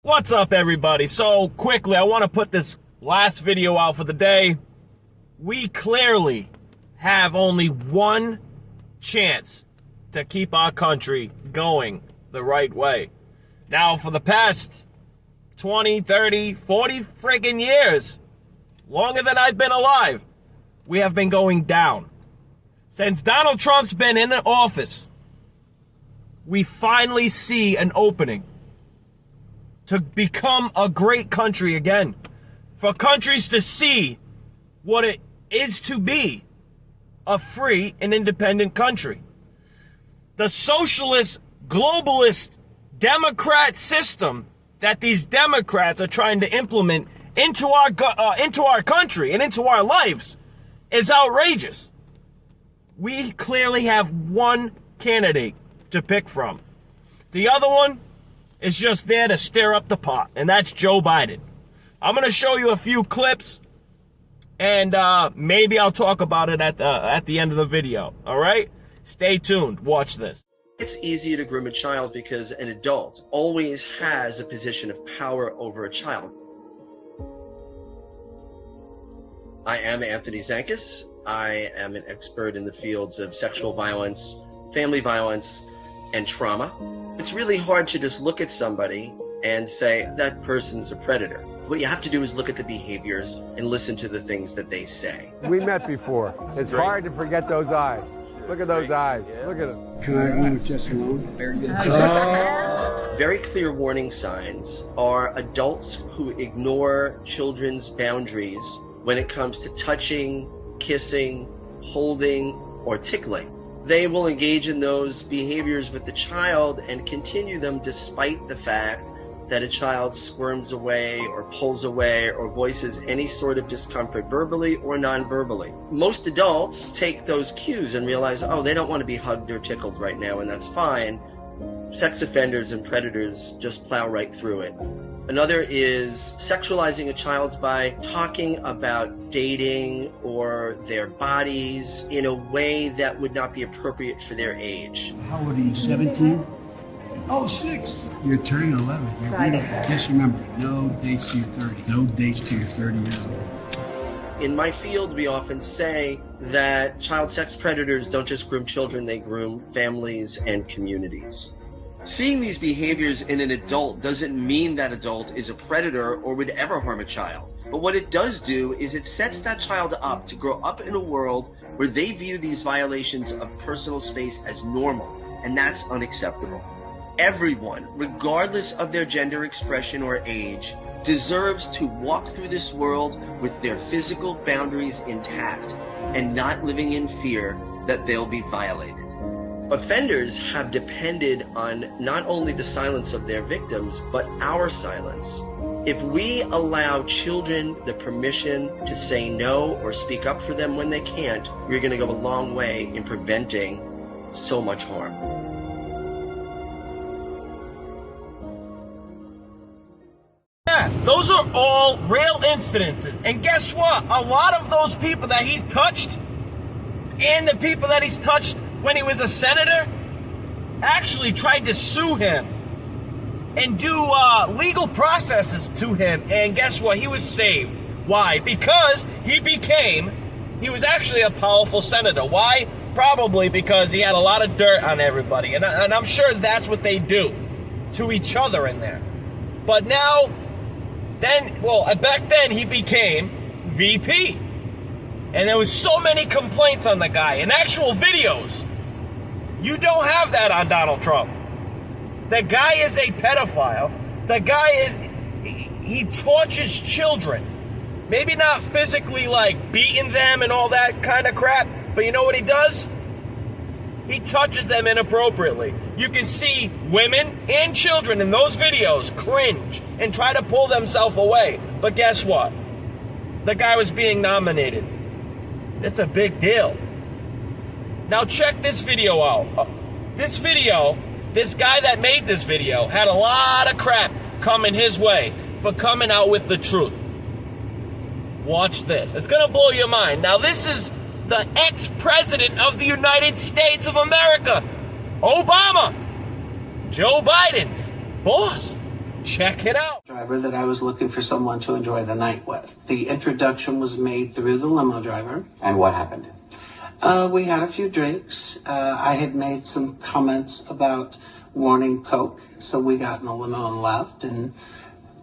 What's up, everybody? So quickly, I want to put this last video out for the day. We clearly have only one chance to keep our country going the right way. Now, for the past 20, 30, 40 friggin' years, longer than I've been alive, we have been going down. Since Donald Trump's been in office, we finally see an opening to become a great country again. For countries to see what it is to be a free and independent country. The socialist, globalist, Democrat system that these Democrats are trying to implement into our country and into our lives is outrageous. We clearly have one candidate to pick from. The other one is just there to stir up the pot, and that's Joe Biden. I'm going to show you a few clips, and maybe I'll talk about it at the end of the video, all right? Stay tuned. Watch this. It's easier to groom a child because an adult always has a position of power over a child. I am Anthony Zankis. I am an expert in the fields of sexual violence, family violence, and trauma. It's really hard to just look at somebody and say that person's a predator. What you have to do is look at the behaviors and listen to the things that they say. We met before. It's hard to forget those eyes. Look at those eyes. Look at them. Can I own with just alone? Very clear warning signs are adults who ignore children's boundaries when it comes to touching, kissing, holding, or tickling. They will engage in those behaviors with the child and continue them despite the fact that a child squirms away or pulls away or voices any sort of discomfort verbally or non-verbally. Most adults take those cues and realize, oh, they don't want to be hugged or tickled right now, and that's fine. Sex offenders and predators just plow right through it. Another is sexualizing a child by talking about dating or their bodies in a way that would not be appropriate for their age. How old are you, 17? Oh, 6. You're turning 11. You're beautiful. Just remember, no dates to your 30. No dates to your 30 years old. In my field, we often say that child sex predators don't just groom children, they groom families and communities. Seeing these behaviors in an adult doesn't mean that adult is a predator or would ever harm a child. But what it does do is it sets that child up to grow up in a world where they view these violations of personal space as normal, and that's unacceptable. Everyone, regardless of their gender expression or age, deserves to walk through this world with their physical boundaries intact and not living in fear that they'll be violated. Offenders have depended on not only the silence of their victims, but our silence. If we allow children the permission to say no or speak up for them when they can't, we're going to go a long way in preventing so much harm. Yeah, those are all real incidences. And guess what? A lot of those people that he's touched and the people that he's touched when he was a senator actually tried to sue him and do legal processes to him. And guess what? He was saved. Why? Because he was actually a powerful senator. Why? Probably because he had a lot of dirt on everybody. And I'm sure that's what they do to each other in there. But now, back then he became VP. And there was so many complaints on the guy and actual videos. You don't have that on Donald Trump. The guy is a pedophile. The guy he tortures children. Maybe not physically, like beating them and all that kind of crap, but you know what he does? He touches them inappropriately. You can see women and children in those videos cringe and try to pull themselves away. But guess what? The guy was being nominated. It's a big deal. Now check this video out. This guy that made this video had a lot of crap coming his way for coming out with the truth. Watch this. It's gonna blow your mind. Now this is the ex-president of the United States of America, Obama, Joe Biden's boss. Check it out. Driver that I was looking for someone to enjoy the night with. The introduction was made through the limo driver. And what happened? We had a few drinks. I had made some comments about wanting Coke, so we got in a limo and left, and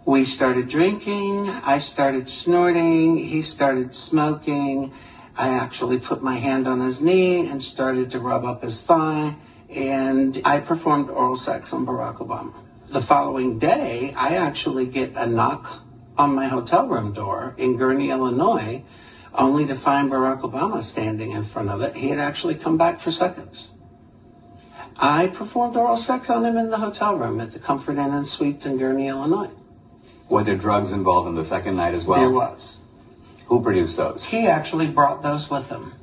we started drinking. I started snorting. He started smoking. I actually put my hand on his knee and started to rub up his thigh, and I performed oral sex on Barack Obama. The following day, I actually get a knock on my hotel room door in Gurnee, Illinois, only to find Barack Obama standing in front of it. He had actually come back for seconds. I performed oral sex on him in the hotel room at the Comfort Inn and Suites in Gurnee, Illinois. Were there drugs involved in the second night as well? There was. Who produced those? He actually brought those with him.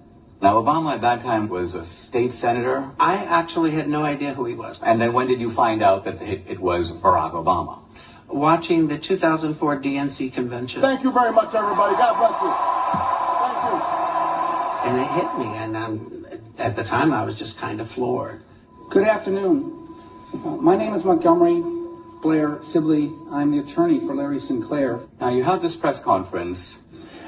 Now, Obama at that time was a state senator? I actually had no idea who he was. And then when did you find out that it was Barack Obama? Watching the 2004 DNC convention. Thank you very much, everybody. God bless you. Thank you. And it hit me, and at the time I was just kind of floored. Good afternoon. My name is Montgomery Blair Sibley. I'm the attorney for Larry Sinclair. Now, you held this press conference.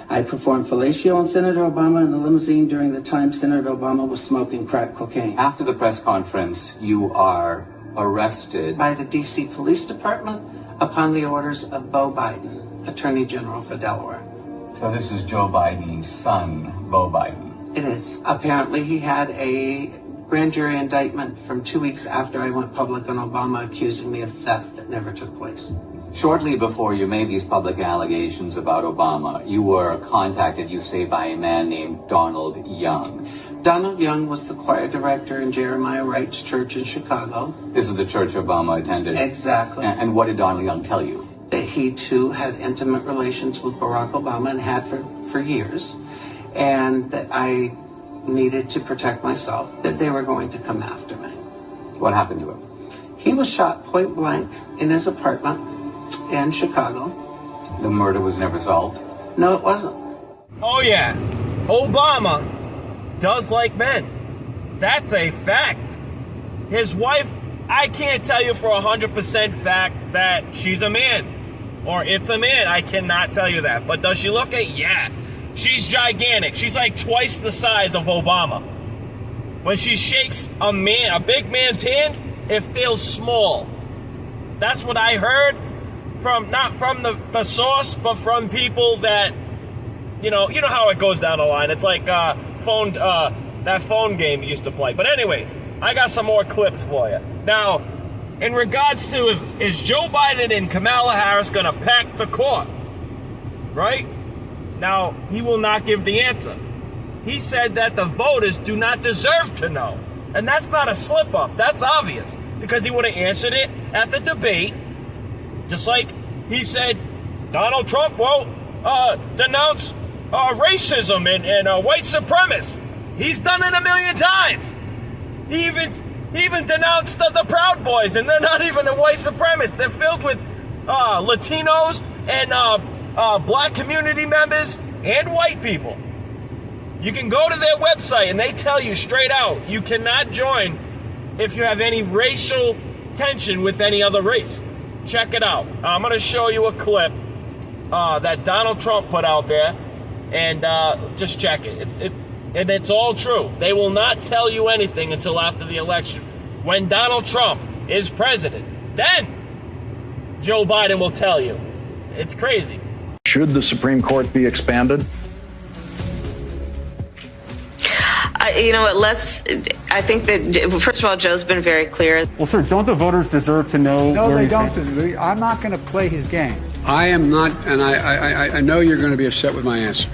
I performed fellatio on Senator Obama in the limousine during the time Senator Obama was smoking crack cocaine. After the press conference, you are arrested by the D.C. Police Department upon the orders of Beau Biden, Attorney General for Delaware. So this is Joe Biden's son, Beau Biden. It is. Apparently he had a grand jury indictment from 2 weeks after I went public on Obama accusing me of theft that never took place. Shortly before you made these public allegations about Obama, you were contacted, you say, by a man named Donald Young. Donald Young was the choir director in Jeremiah Wright's church in Chicago. This is the church Obama attended? Exactly. And what did Donald Young tell you? That he, too, had intimate relations with Barack Obama and had for years, and that I needed to protect myself, that they were going to come after me. What happened to him? He was shot point blank in his apartment in Chicago. The murder was never solved? No, it wasn't. Oh yeah, Obama does like men. That's a fact. His wife, I can't tell you for 100% fact that she's a man. Or it's a man, I cannot tell you that. But does she look it? Yeah. She's gigantic. She's like twice the size of Obama. When she shakes a big man's hand, it feels small. That's what I heard from, not from the source, but from people that, you know how it goes down the line. It's like that phone game you used to play. But anyways, I got some more clips for you. Now, in regards to, is Joe Biden and Kamala Harris going to pack the court? Right? Now, he will not give the answer. He said that the voters do not deserve to know. And that's not a slip-up. That's obvious. Because he would have answered it at the debate. Just like he said Donald Trump won't denounce racism and white supremacists. He's done it a million times. He even denounced the Proud Boys, and they're not even the white supremacists. They're filled with Latinos and black community members and white people. You can go to their website and they tell you straight out, you cannot join if you have any racial tension with any other race. Check it out. I'm going to show you a clip that Donald Trump put out there, and just check it. And it's all true. They will not tell you anything until after the election. When Donald Trump is president, then Joe Biden will tell you. It's crazy. Should the Supreme Court be expanded? You know what, I think that, first of all, Joe's been very clear. Well, sir, don't the voters deserve to know? No, they don't. I'm not going to play his game. I am not, and I know you're going to be upset with my answer.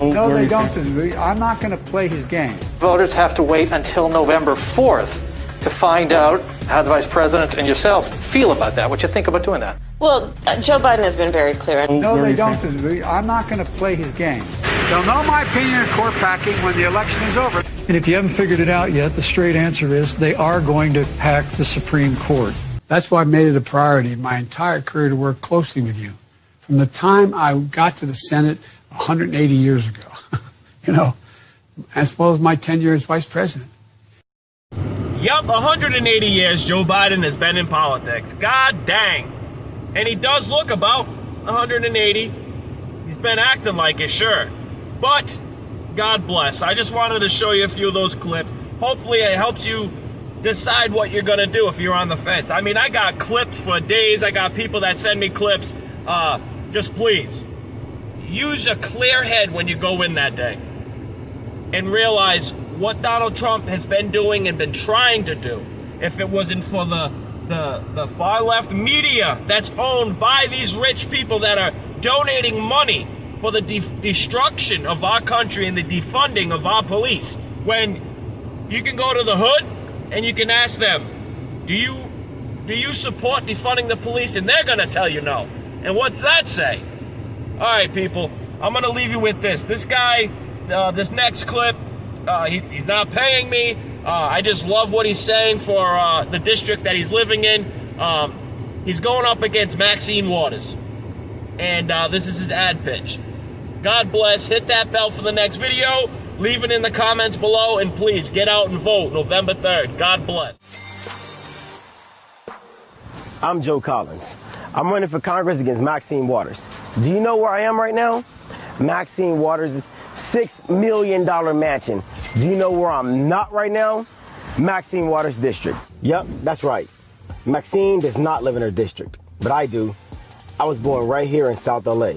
No, they don't. I'm not going to play his game. Voters have to wait until November 4th to find out how the vice president and yourself feel about that, what you think about doing that. Well, Joe Biden has been very clear. No, they don't. I'm not going to play his game. They'll know my opinion of court packing when the election is over. And if you haven't figured it out yet, the straight answer is they are going to pack the Supreme Court. That's why I made it a priority in my entire career to work closely with you. From the time I got to the Senate 180 years ago, as well as my tenure as vice president. Yep, about 180 years Joe Biden has been in politics. God dang. And he does look about 180. He's been acting like it, sure. But God bless. I just wanted to show you a few of those clips. Hopefully it helps you decide what you're going to do if you're on the fence. I mean, I got clips for days. I got people that send me clips. Just please, use a clear head when you go in that day and realize what Donald Trump has been doing and been trying to do. If it wasn't for the far left media that's owned by these rich people that are donating money for the destruction of our country and the defunding of our police, when you can go to the hood and you can ask them, do you support defunding the police? And they're gonna tell you no. And what's that say? All right, people, I'm gonna leave you with this. This guy, this next clip, he's not paying me. I just love what he's saying for the district that he's living in. He's going up against Maxine Waters. And this is his ad pitch. God bless. Hit that bell for the next video. Leave it in the comments below. And please get out and vote November 3rd. God bless. I'm Joe Collins. I'm running for Congress against Maxine Waters. Do you know where I am right now? Maxine Waters' $6 million mansion. Do you know where I'm not right now? Maxine Waters' district. Yep, that's right. Maxine does not live in her district, but I do. I was born right here in South LA,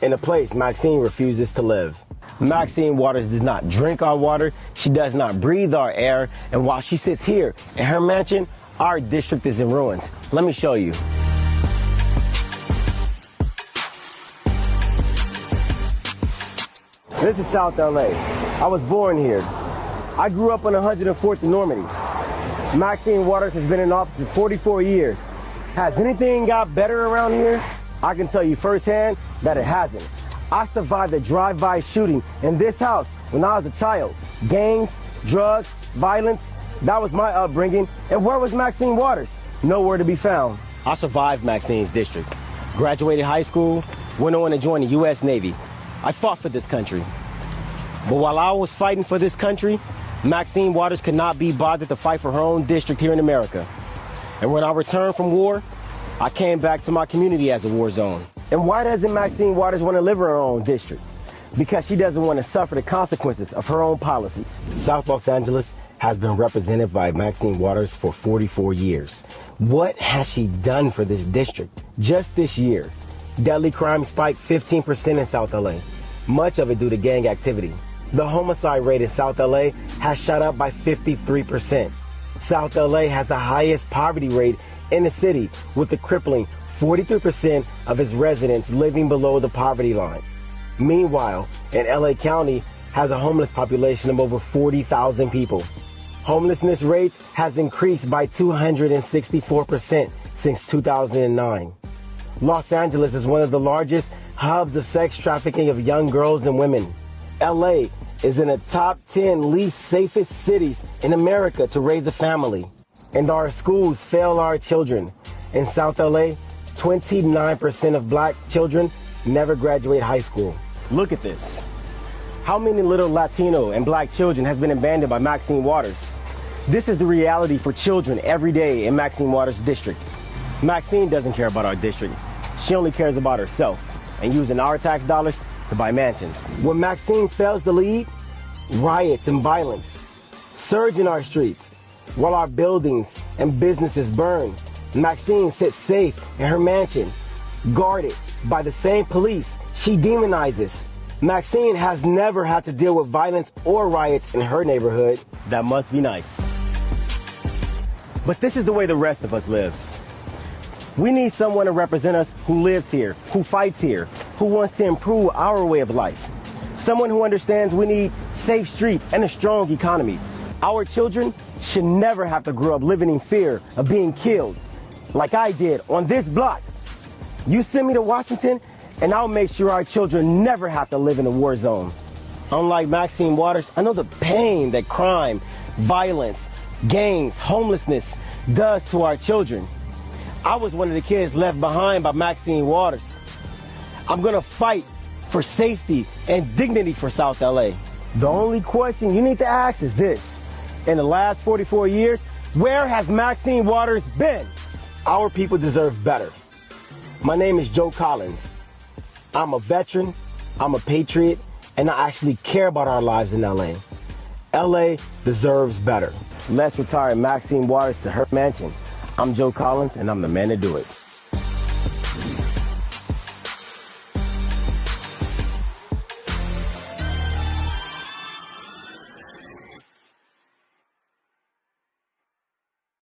in a place Maxine refuses to live. Maxine Waters does not drink our water, she does not breathe our air, and while she sits here in her mansion, our district is in ruins. Let me show you. This is South LA. I was born here. I grew up on 104th and Normandy. Maxine Waters has been in office for 44 years. Has anything got better around here? I can tell you firsthand that it hasn't. I survived a drive-by shooting in this house when I was a child. Gangs, drugs, violence, that was my upbringing. And where was Maxine Waters? Nowhere to be found. I survived Maxine's district. Graduated high school, went on to join the U.S. Navy. I fought for this country. But while I was fighting for this country, Maxine Waters could not be bothered to fight for her own district here in America. And when I returned from war, I came back to my community as a war zone. And why doesn't Maxine Waters want to live in her own district? Because she doesn't want to suffer the consequences of her own policies. South Los Angeles has been represented by Maxine Waters for 44 years. What has she done for this district? Just this year, deadly crime spiked 15% in South LA, much of it due to gang activity. The homicide rate in South LA has shot up by 53%. South LA has the highest poverty rate in the city, with a crippling 43% of its residents living below the poverty line. Meanwhile, in LA County has a homeless population of over 40,000 people. Homelessness rates has increased by 264% since 2009. Los Angeles is one of the largest hubs of sex trafficking of young girls and women. LA is in the top 10 least safest cities in America to raise a family. And our schools fail our children. In South LA, 29% of black children never graduate high school. Look at this. How many little Latino and black children has been abandoned by Maxine Waters? This is the reality for children every day in Maxine Waters' district. Maxine doesn't care about our district. She only cares about herself and using our tax dollars to buy mansions. When Maxine fails to lead, riots and violence surge in our streets. While our buildings and businesses burn, Maxine sits safe in her mansion, guarded by the same police she demonizes. Maxine has never had to deal with violence or riots in her neighborhood. That must be nice. But this is the way the rest of us lives. We need someone to represent us who lives here, who fights here, who wants to improve our way of life. Someone who understands we need safe streets and a strong economy. Our children should never have to grow up living in fear of being killed, like I did on this block. You send me to Washington, and I'll make sure our children never have to live in a war zone. Unlike Maxine Waters, I know the pain that crime, violence, gangs, homelessness does to our children. I was one of the kids left behind by Maxine Waters. I'm gonna fight for safety and dignity for South LA. The only question you need to ask is this. In the last 44 years, Where has Maxine Waters been? Our people deserve better. My name is Joe Collins. I'm a veteran, I'm a patriot, and I actually care about our lives in LA. LA deserves better. Let's retire Maxine Waters to her mansion. I'm Joe Collins, and I'm the man to do it.